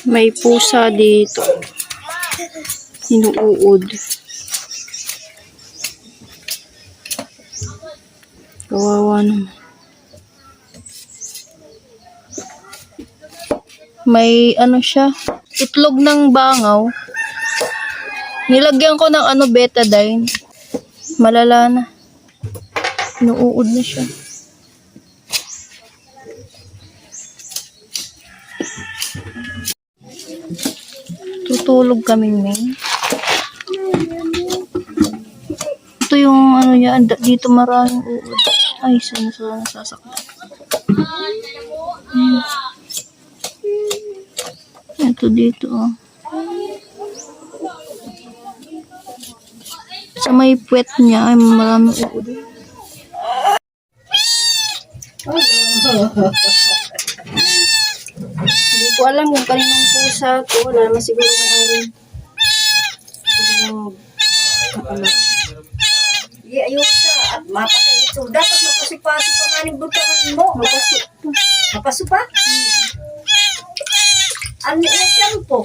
May pusa dito. Inuud. Kawawa naman. May ano siya, itlog ng bangaw. Nilagyan ko ng betadine. Malala na. Inuud na siya. Tutulog kaming men. Ito yung niya, dito maraming uod. Ay, sana nasasaktan. Ito dito, oh. Sa may puwet niya, ay maraming uod. Hindi ko alam kung kaninong pusa to. Wala naman siguro may-ari. Ayun siya at mapatay ito. Dapat mapasipasi pa nga ng butangan mo. Mapasupa? Ano yung shampoo?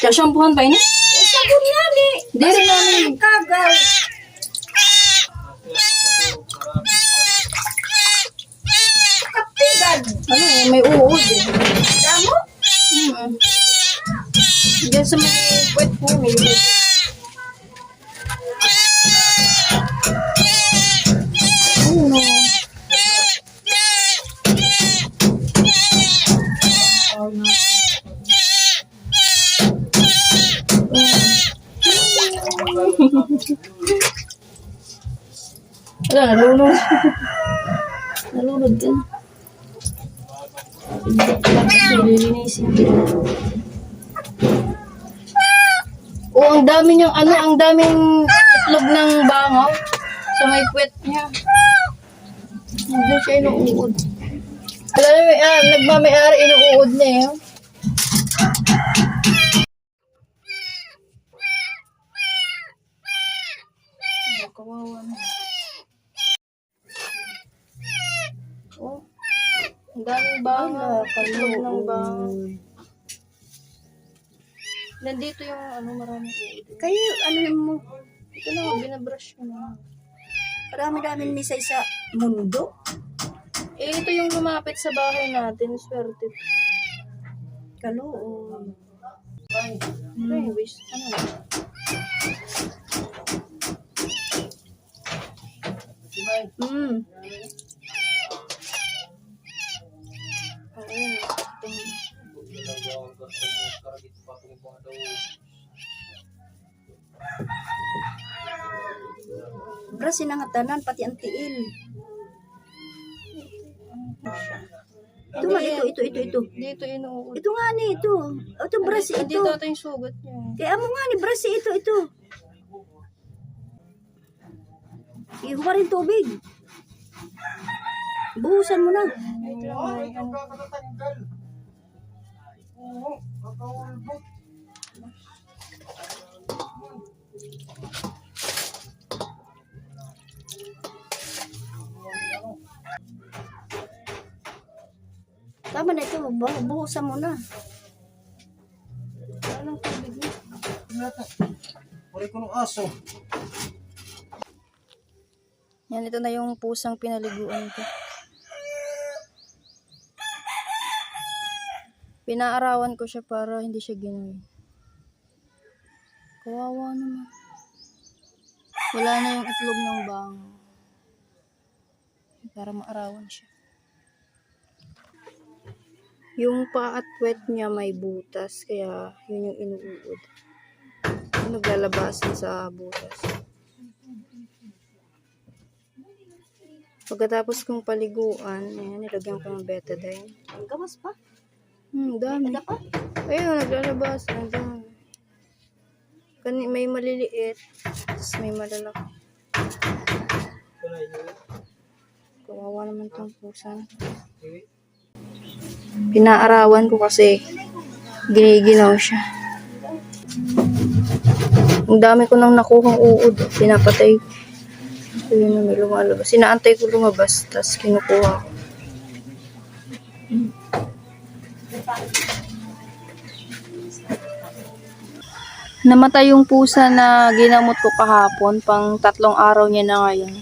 Shampoohan pa ini? O sabon nga ni. Hindi rin namin. Kagaw. Kapigan. May uod eh. Damo? Diyan sa may puwet po, may uod. Oh no. Oh no. Wala, nalulod. Nalulod din. Lilinisin. Oh, ang dami niyang ang daming itlog ng bangaw sa may puwet niya. Hindi siya inuud. Wala na nagmamayari inuud na eh. Kawawa na. Oh, ang daming bangaw. Itlog ng bangaw. Nandito yung maraming uod. Kayo, mo? Ito na, binabrush ko na. Marami-daming misay sa mundo. Eh, ito yung lumapit sa bahay natin. Swerte. Kaloon. Anyways, Bra, sinangatanan, pati ang tiil. Ito nga, ito. dito inuud. Ito nga ni, ito. Ito, brasi, ito. Dito ito yung sugat niya. Kaya mo nga ni, brasi, ito. Ihuwa rin tubig. Buhusan mo na. Tama na ito, buhusan mo na. Anong tubig niya? Puri ko ng aso. Yan, ito na yung pusang pinaliguan ko. Pinaarawan ko siya para hindi siya ginoy. Kawawa naman. Wala na yung itlog ng bangaw. Para maarawan siya. Yung paa at puwet niya may butas, kaya yun yung inuud. Naglalabasan sa butas. Pagkatapos kong paliguan, ayan, nilagyan ko ng betadine. Ang gawas pa. Dami. Ada pa? Ayun, naglalabas. May maliliit, tapos may malalaki. Kawawa naman itong pusa. Pinaarawan ko kasi giniginaw siya. Ang dami ko nang nakuhang uod. Pinapatay ko. Ayun na, may lumalabas. Sinaantay ko lumabas, tapos kinukuha ko. Namatay yung pusa na ginamot ko kahapon, pang 3 araw niya na ngayon.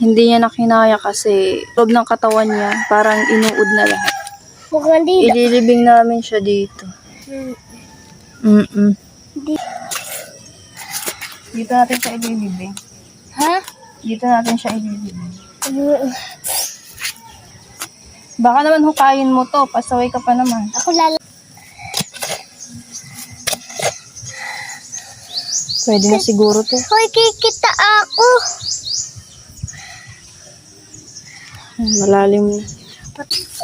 Hindi niya na kinaya kasi loob ng katawan niya, parang inuud na lahat. Mukhang di. Ililibing namin siya dito. Dito natin siya ililibing. Ha? Dito natin siya ililibing. Baka naman hukayin mo to, pasaway ka pa naman. Ako lala. Pwede na siguro to. Hoy, kikita ako. Malalim na.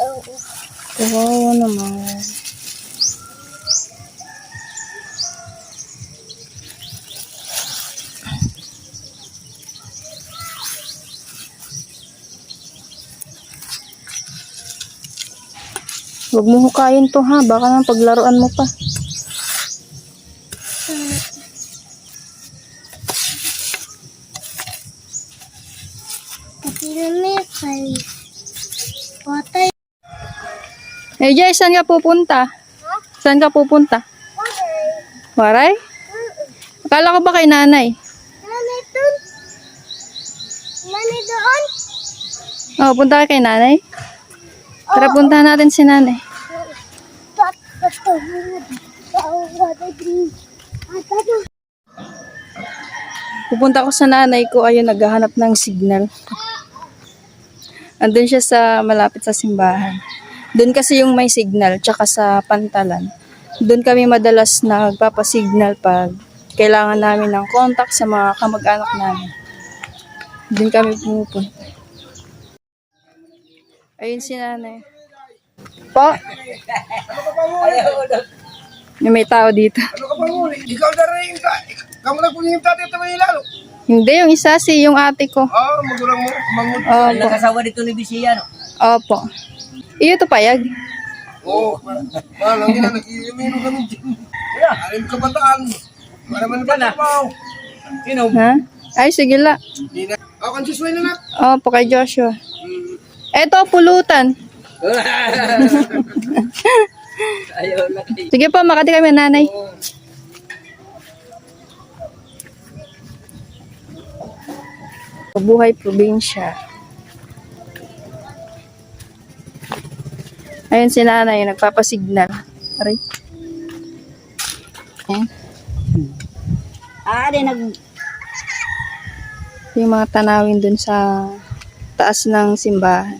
Oo. Kawawa naman. Huwag mo hukayin to ha, baka naman paglaruan mo pa. Pati na may kay. Patay. Eh, Jay, saan ka pupunta? Saan ka pupunta? Waray? Akala ko ba kay nanay? Nanay doon. Nanay doon. Oh, punta ka kay nanay? Tara, puntahan natin si nanay. Pupunta ko sa nanay ko, ayun, naghahanap ng signal. Andun siya sa malapit sa simbahan. Doon kasi yung may signal, tsaka sa pantalan. Doon kami madalas nagpapasignal pag kailangan namin ng contact sa mga kamag-anak namin. Doon kami pumupunta. Ayun si nanay. Po? May tao dito. Ano ka pa muli? Ikaw na rin ka. Kamu na po yung tatay ito may lalo. Hindi, yung isa yung ate ko. Magurang mo. Mangun. Opo. Nakasawa dito ni Bisiya, no? Opo. Iyo to payag. Oo. Malang yan. Nakikimino kami dyan. Alim kabataan. Para man ka na. Sino? Ha? Ay, sige la. Ako ang susway na na. Opo, kay Joshua. Eto, pulutan. Ayaw na kayo. Sige po, makati kami nanay. Buhay probinsya. Ayun si nanay, nagpapasignal. Aray. Ayan. Yung mga tanawin dun sa taas ng simbahan.